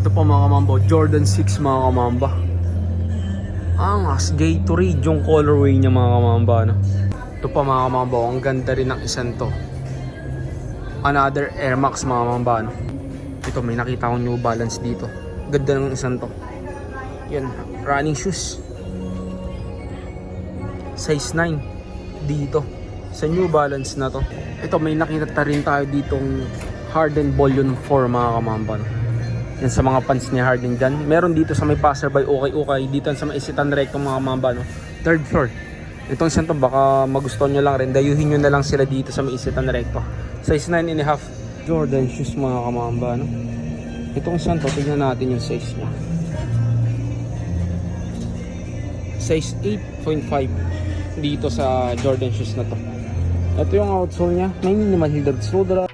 Ito pa mga kamamba, Jordan 6 mga kamamba. Angas, Gatorade yung colorway niya mga kamamba, no? Ito pa mga kamamba, ang ganda rin ng isang to. Another Air Max mga kamamba, no? Ito, may nakita akong New Balance dito. Ganda ng isang to. Yan, running shoes. Size 9 dito sa New Balance na to. Ito, may nakita rin tayo ditong Harden Volume 4 mga kamamba, no? Yan sa mga pants ni Harden dyan. Meron dito sa may passerby, okay. Dito sa may Isitan Recto mga kamamba, no? Third floor. Itong isang to, baka magustuhan nyo lang rin. Dayuhin nyo na lang sila dito sa may Isitan Recto. Size 9.5 Jordan shoes mga kamamba, no? Itong isang to, tignan natin yung size nya. Size 8.5 dito sa Jordan shoes na to. Ito yung outsole nya. May minimal heel shoulder.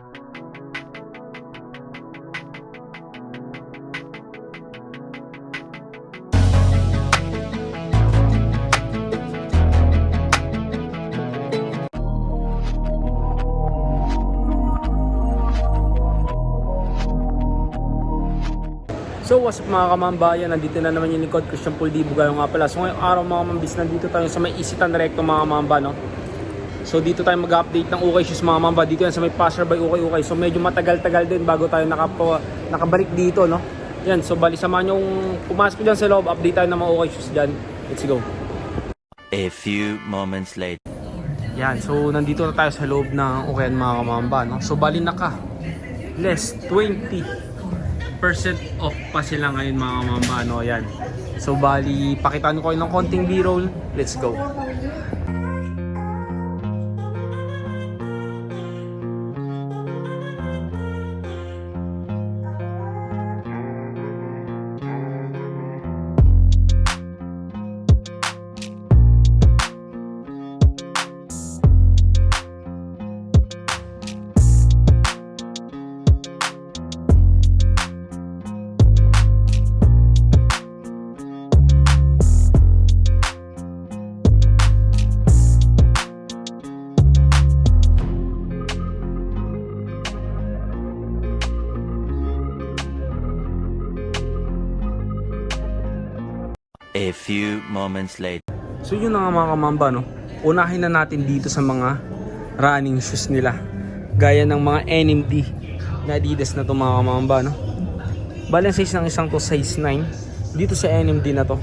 So what's up mga kamambayan, nandito na naman yung lingkod, Christian Puldibo kayo nga pala. So ngayong araw mga kamambis, nandito tayo sa may Isitan Recto mga kamamba, no? So dito tayo mag-update ng ukay shoes mga kamamba. Dito yan sa may passerby ukay. So medyo matagal-tagal din bago tayo nakabalik dito, no? Yan, so bali samahan yung pumasok dyan sa loob, update tayo ng mga ukay shoes dyan. Let's go. A few moments later. Yan, so nandito na tayo sa loob ng ukayan mga kamamba, no? So bali naka less 20% off pa sila ngayon mga kamamba, no? Yan. So bali pakitaan ko kayo ng konting B-roll. Let's go. A few moments later. So yun na nga mga kamamba, no? Unahin na natin dito sa mga running shoes nila. Gaya ng mga NMD na Adidas na to mga kamamba, no? Bali ang size ng isang to size 9. Dito sa NMD na to.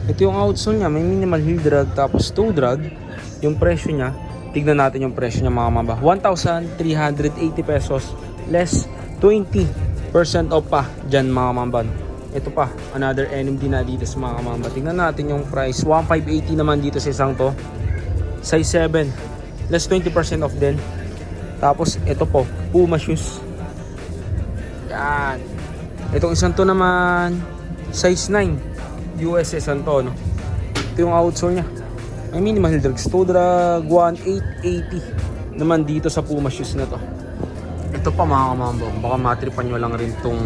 Ito yung outsole niya, may minimal heel drag tapos toe drag. Yung presyo niya, tignan natin yung presyo niya mga kamamba. 1,380 pesos less 20% off pa dyan mga kamamba, no? Ito pa, another NMD na Adidas mga kamamba. Tingnan natin yung price. 1,580 naman dito sa isang to. Size 7. Less 20% off din. Tapos ito po, Puma shoes. Yan. Itong isang to naman, size 9. US isang to, no? Ito yung outsole nya. May minimal heel drag. Toe drag 1,880 naman dito sa Puma shoes na to. Ito pa mga kamamba. Baka matripan nyo lang rin tong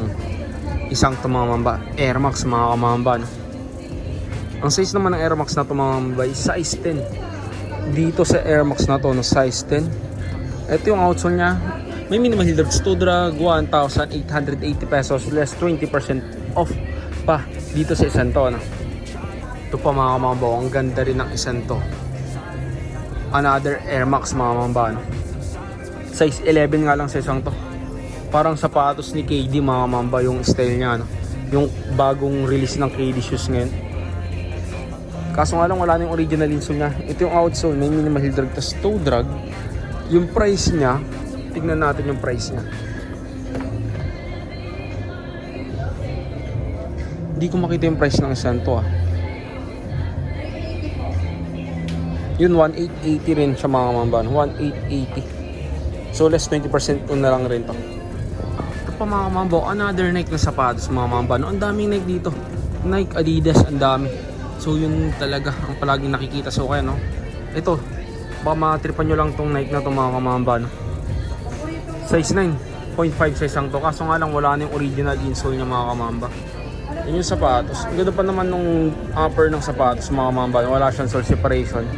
isang to mga kamamba, Air Max mga kamamba, no? Ang size naman ng Air Max na to mga kamamba is size 10. Dito sa Air Max na to, no, size 10. Ito yung outsole nya. May minimal heel drag, toe drag 1,880 pesos less 20% off pa dito sa isang to, no? Ito pa mga kamamba, ang ganda rin ng isang to. Another Air Max mga kamamba, no? Size 11 nga lang sa isang to. Parang sapatos ni KD mga kamamba yung style niya, no? Yung bagong release ng KD shoes ngayon. Kaso nga lang wala na yung original insole niya. Ito yung outsole, may minimal heel drag tas toe drag. Yung price niya, tignan natin yung price niya. Hindi ko makita yung price ng isang to, ah. Yun, 1,880 rin siya mga kamamba, 1,880. So less 20% na lang rin to. Pa mga kamamba, another Nike na sapatos mga kamamba, no? Ang daming Nike dito, Nike, Adidas, ang dami. So yun talaga ang palaging nakikita sa ukay, no? Ito, baka matripan nyo lang tong Nike na to mga kamamba, no? Size 9.5 sa isang to. Kaso nga lang wala na yung original insole nya mga kamamba. Yun yung sapatos. Ang ganda pa naman nung upper ng sapatos mga kamamba, wala siyang sole separation.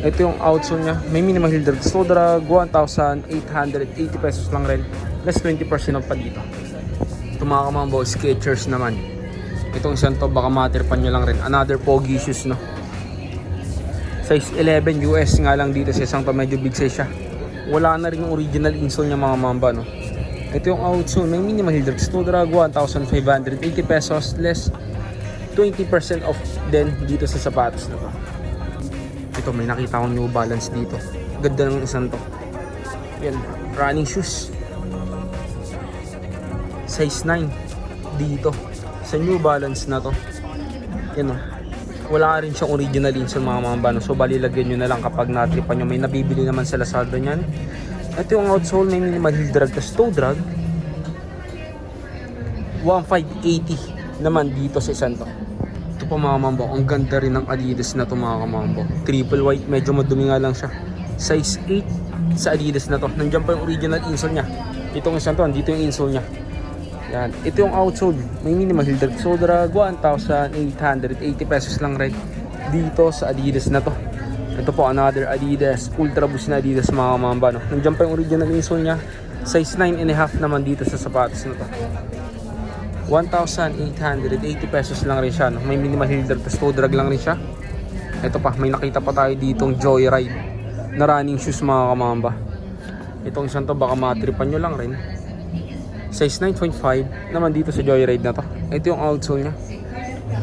Ito yung outsole nya, may minimal heel drag. So drag 1,880 pesos lang rin. Less 20% off pa dito. Ito mga kamambo, Skechers naman. Itong isang to, baka matirpan nyo lang rin. Another pogi shoes, no? Size 11 US nga lang dito sa isang to, medyo big size siya. Wala na rin yung original insole niya mga mamba, no? Ito yung outsole, may minimal heel drag. Snow drag 1,580 pesos, less 20% off din dito sa sapatos na to. Ito, may nakita akong New Balance dito. Ganda ng isang to. Yan, running shoes. Size 9 dito sa New Balance na to. Yan o. Wala rin siyang original insole mga mamba, no? So bali lagyan nyo na lang kapag natripan nyo. May nabibili naman sa Lazada nyan. Ito yung outsole, may minimal heel drag. Tapos toe drag 1,580 naman dito sa isang to. Ito pa mga mambo, ang ganda rin ng Adidas na to mga kamambo. Triple white, medyo madumi nga lang siya. Size 8 sa Adidas na to. Nandiyan pa yung original insole nya. Itong isang to, dito yung insole nya. Yan. Ito yung outsole, may minimal heel drag. So drag 1,880 pesos lang rin dito sa Adidas na to. Ito po, another Adidas, Ultra Boost na Adidas mga kamamba, no? Nandiyan pa yung original insole nya. Size 9.5 naman dito sa sapatos na to. 1,880 pesos lang rin siya, no? May minimal heel drag, tapos toe drag lang rin siya. Ito pa, may nakita pa tayo ditong Joyride na running shoes mga kamamba. Itong isang to, baka matripan nyo lang rin. Size 9.5 naman dito sa Joyride na to. Ito yung outsole nya.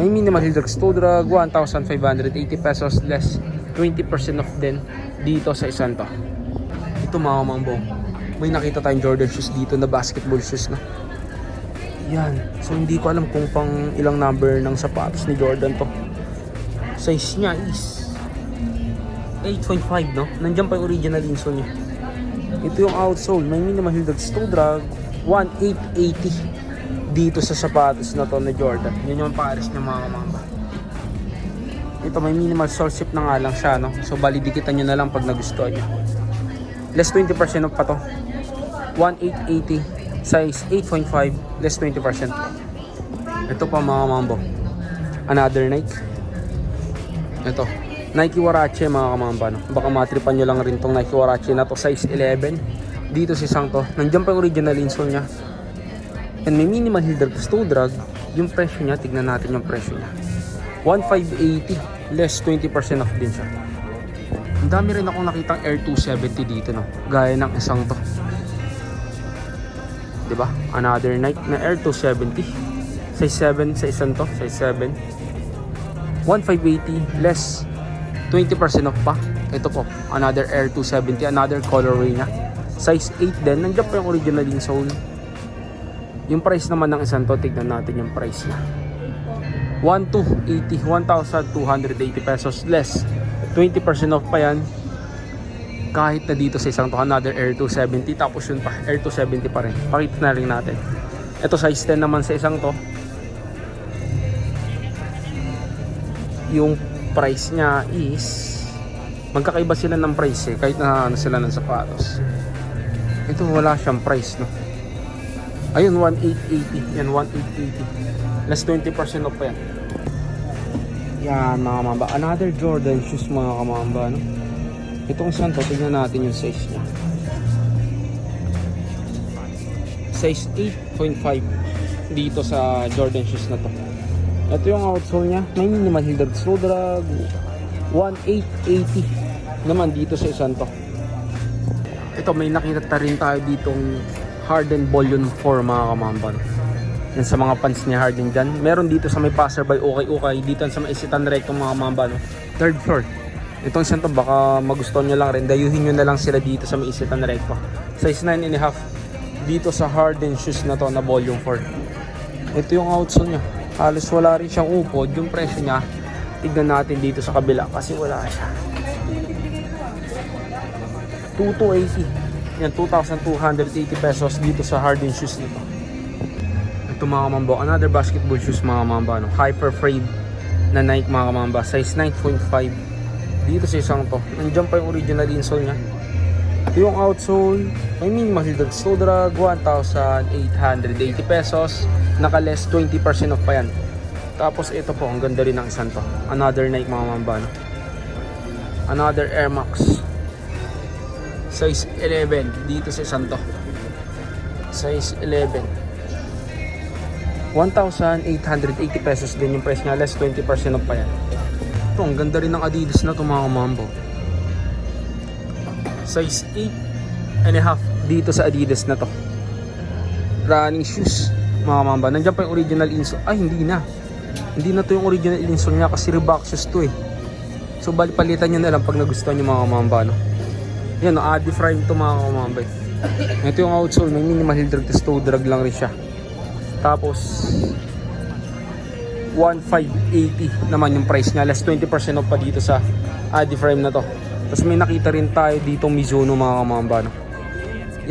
May minimal heel drag, toe drag 1,580 pesos, less 20% off din dito sa isang to. Ito mga mambo, may nakita tayong Jordan shoes dito na basketball shoes na. Yan. So hindi ko alam kung pang ilang number ng sapatos ni Jordan to. Size niya is 8.5, no? Nandiyan pa yung original insole niya. Ito yung outsole, may minimal heel drag, toe drag 1,880 dito sa sapatos na to na Jordan. Yun yung pares ng mga kamamba. Ito, may minimal sole zip na nga lang siya, no? So bali dikitan nyo na lang pag nagustuhan nyo. Less 20% off pa to. 1,880, size 8.5, less 20%. Ito pa mga mambo, another Nike. Ito, Nike Huarache mga kamamba, no? Baka matripan nyo lang rin tong Nike Huarache na to. Size 11 dito si isang to. Nandiyan pa yung original insole nya. And may minimal heel drag, toe drag. Yung presyo nya, tignan natin yung presyo nya. 1,580, less 20% off din siya. Ang dami rin akong nakitang Air 270 dito, no? Gaya ng isang to. Diba? Another Nike na Air 270. Size 7 sa isang to. Size 7. 1,580, less 20% off pa. Ito po, another Air 270. Another colorway nya. Size 8 din. Nandiyan pa yung original insole. Yung price naman ng isang to, tignan natin yung price niya. 1,280 pesos, less 20% off pa yan. Kahit na dito sa isang to, another Air 270. Tapos yun pa, Air 270 pa rin. Pakita na rin natin. Ito size 10 naman sa isang to. Yung price niya is magkakaiba sila ng price, kahit na ano sila ng sapatos. Ito wala siyang price, no? Ayun, 1,880. Yan, 1,880. Less 20% off pa yan. Yan mga mamba. Another Jordan shoes mga kamamba, no? Itong isang to, tignan natin yung size niya. Size 8.5 dito sa Jordan shoes na to. Ito yung outsole niya. May minimal heel drag, slow drag 1,880 naman dito sa isang to. Ito, may nakita rin tayo ditong Harden Volume 4 mga kamamban. Yan sa mga fans ni Harden dyan. Meron dito sa may passerby, okay. Dito sa may Isitan Recto mga kamamban, no? Third floor. Itong isang to, baka magustuhan nyo lang rin. Dayuhin nyo na lang sila dito sa may Isitan Recto. Size 9.5 dito sa Harden shoes na to na Volume 4. Ito yung outsole nya. Halos wala rin siyang upod. Yung presyo nya, tignan natin dito sa kabila kasi wala siya. 2,280. Yan, 2,280 pesos dito sa Harden shoes nito. Ito mga kamamba, another basketball shoes mga kamamba, no? Hyper Frame na Nike mga kamamba, size 9.5 dito sa isang to. Nandiyan pa yung original insole nya. Ito yung outsole, may minimal heel drag, toe drag 1,880 pesos, naka less 20% off pa yan. Tapos ito po, ang ganda rin ng isang to, another Nike mga kamamba, no? Another Air Max, size 11 dito sa isang to. Size 11. 1,880 pesos din yung price niya, less 20% off pa yan. Ito, ang ganda rin ng Adidas na ito mga kamambo. Size 8 and a half dito sa Adidas na to. Running shoes mga kamamba. Nandiyan pa yung original insole. Ay, hindi na. Hindi na to yung original insole niya kasi Reebok shoes to eh. So bali palitan nyo na lang pag nagustuhan nyo mga kamamba, no? Yan, no, Adi frame to mga kamamba. Ito yung outsole, may minimal heel drag, toe drag lang rin siya. Tapos 1,580 naman yung price niya, less 20% off pa dito sa Adi frame na to. Tapos may nakita rin tayo dito Mizuno mga kamamba, no?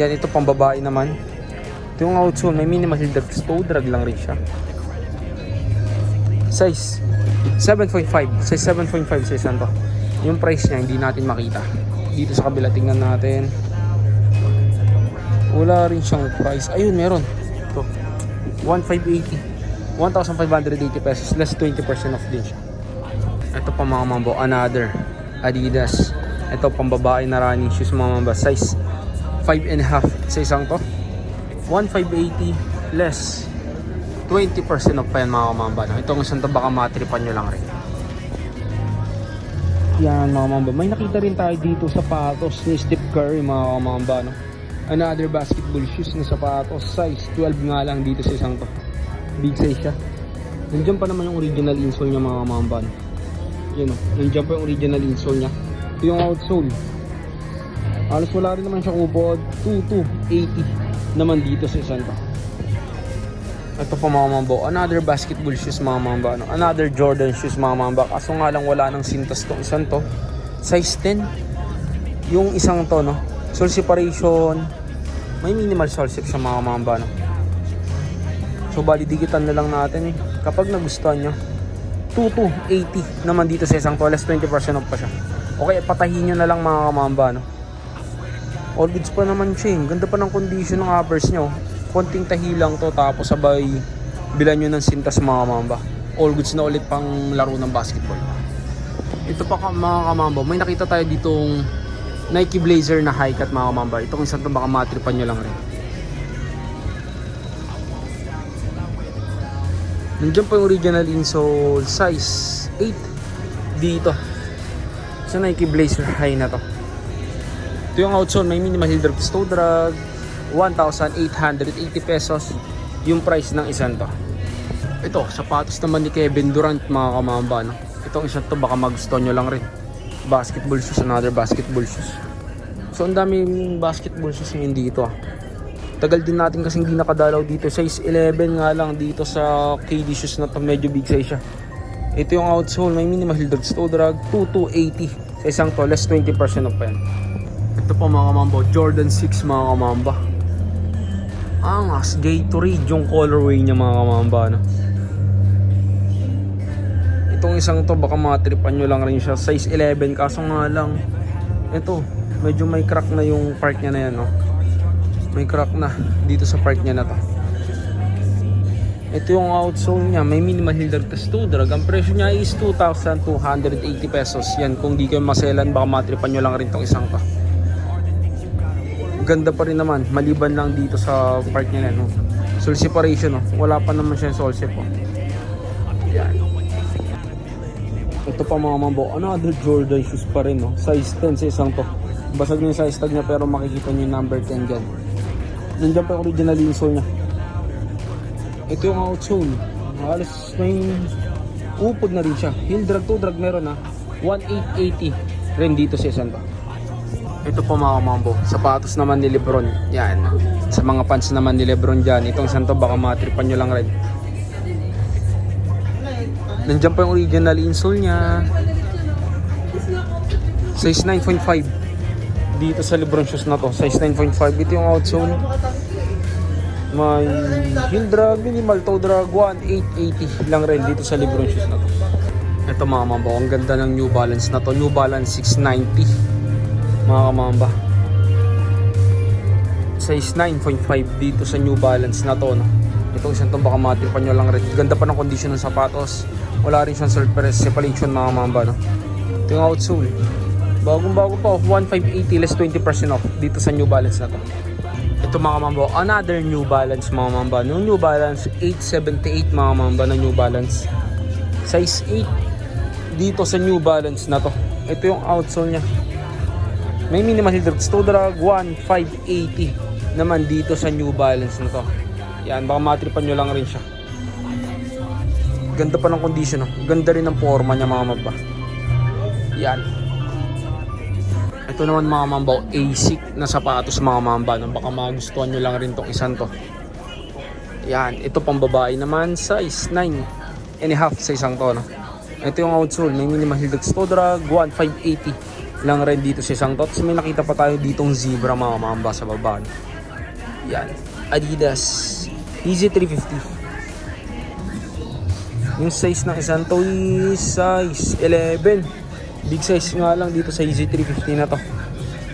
Yan, ito pang babae naman. Ito yung outsole, may minimal heel drag, toe drag lang rin siya. Size 7.5, size 7.5 size to. Yung price niya hindi natin makita. Dito sa kabila tingnan natin. Wala rin siyang price. Ayun, meron. Ito. 1,580. 1,580 pesos, less 20% off din siya. Ito pa mga mambo, another Adidas. Ito pang babae na running shoes mga mambo, size 5.5 sa isang to. 1,580 less 20% off pa yan mga kamamba, no? Itong isang to baka matripan nyo lang rin. Yan mga kamamba. May nakita rin tayo dito sapatos ni Steph Curry mga kamamba, no? Another basketball shoes na sapatos. Size 12 nga lang dito sa isang to. Big size siya. Nandiyan pa naman yung original insole niya mga kamamba, no? Yan o. Nandiyan pa yung original insole niya. Ito yung outsole. Alos wala rin naman siya kupod. 2,280 naman dito sa isang to. Ito po mga mambo, another basketball shoes mga mamba, no? Another Jordan shoes mga mamba. Kaso nga lang wala nang sintas tong isang to. Size 10. Yung isang to, no? Sole separation. May minimal sole sip sa mga mamba, no? So bali digitan na lang natin kapag nagustuhan nyo. 2,280 naman dito sa isang to, less 20% off pa siya. Okay, patahin nyo na lang mga kamamba, no? All goods pa naman siya. Ganda pa ng condition ng uppers nyo. Konting tahi lang to, tapos sabay bilan nyo ng sintas mga kamamba. All goods na ulit pang laro ng basketball. Ito pa mga kamamba, may nakita tayo ditong Nike Blazer na high cut mga kamamba. Itong isang to baka matripan nyo lang rin. Nandiyan pa yung original insole, size 8 dito sa Nike Blazer high na to. Ito yung outsole, may minimal heel drag, toe drag. 1,880 pesos yung price ng isang to. Ito, sapatos naman ni Kevin Durant mga kamamba, no? Itong isang to baka magustuhan nyo lang rin. Basketball shoes, another basketball shoes. So ang daming basketball shoes ngayon dito, ah. Tagal din natin kasi hindi nakadalaw dito. Size 11 nga lang dito sa KD shoes na to, medyo big size siya. Ito yung outsole, may minimal heel drag, toe drag, 2,280 sa isang to, less 20% off pa yan. Ito po mga kamamba, Jordan 6 mga kamamba. Angas, Gatorade yung colorway niya mga kamamba, no? Itong isang to baka matripan nyo lang rin siya. Size 11 kaso nga lang ito, medyo may crack na yung part niya na yan, no? May crack na dito sa part niya na to. Ito yung outsole niya, may minimal heel drag, toe drag. Ang presyo niya is 2,280 pesos. Yan, kung di kayo maselan baka matripan nyo lang rin tong isang to. Ganda pa rin naman, maliban lang dito sa part niya, no? Sole separation, no? Wala pa naman siya sole sep, oh. Yan. Ito pa mga mambo, another Jordan shoes pa rin, no? Size 10 sa isang to. Basag na yung size tag niya pero makikita niyo yung number 10 dyan. Nandiyan pa yung original insole niya. Ito yung outsole. Halos may upod na rin siya. Heel drag, toe drag meron, ha? 1,880 rin dito sa isang to. Ito po mga mambo, sapatos naman ni Lebron. Yan, sa mga fans naman ni Lebron dyan. Itong santo baka matripan nyo lang rin. Nandiyan pa yung original insole nya. Size 9.5 dito sa Lebron shoes na to. Size 9.5. Ito yung outsole. May heel drag, minimal toe drag, 1,880 lang rin dito sa Lebron shoes na to. Ito mga mambo, ang ganda ng New Balance na to. New Balance 690 mga kamamba. Size 9.5 dito sa New Balance na to, no? Itong isang to baka matripan nyo lang rin. Ganda pa ng condition ng sapatos. Wala rin siyang separation mga kamamba, no? Ito yung outsole, bagong bago pa, 1,580 less 20% off dito sa New Balance na to. Ito mga mambo, another New Balance mga mamba. Yung New Balance 878 mga mamba na New Balance. Size 8 dito sa New Balance na to. Ito yung outsole niya. May minimal heel drag. Toe drag 1580 naman dito sa New Balance na to. Yan, baka matripan nyo lang rin siya. Ganda pa ng condition, no? Ganda rin ng forma niya mga mamba. Yan. Ito naman mga mambaw, ASIC na sapatos mga mamba, no? Baka magustuhan nyo lang rin tong isang to. Yan, ito pang babae naman, size 9.5 sa isang to, no? Ito yung outsole, may minimal heel toe drag 1580 lang rin dito sa isang to. Tapos may nakita pa tayo ditong zebra mga mamba sa baba, no? Yan, Adidas Easy 350. Yung size ng isang to is size 11. Big size nga lang dito sa Easy 350 na to.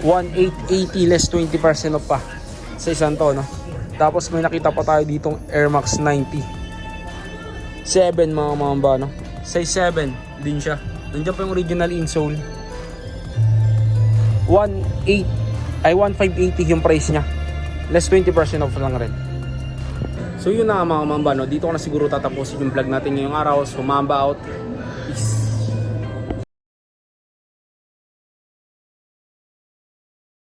1880 less 20% off pa sa isang to, no? Tapos may nakita pa tayo ditong Air Max 90 7 mga mamba, no? Size 7 din siya. Nandiyan pa yung original insole. 1580 yung price niya. Less 20% off lang rin. So yun na mga mamba, no? Dito ko na siguro tatapusin yung vlog natin ngayong araw. So mamba out. Peace.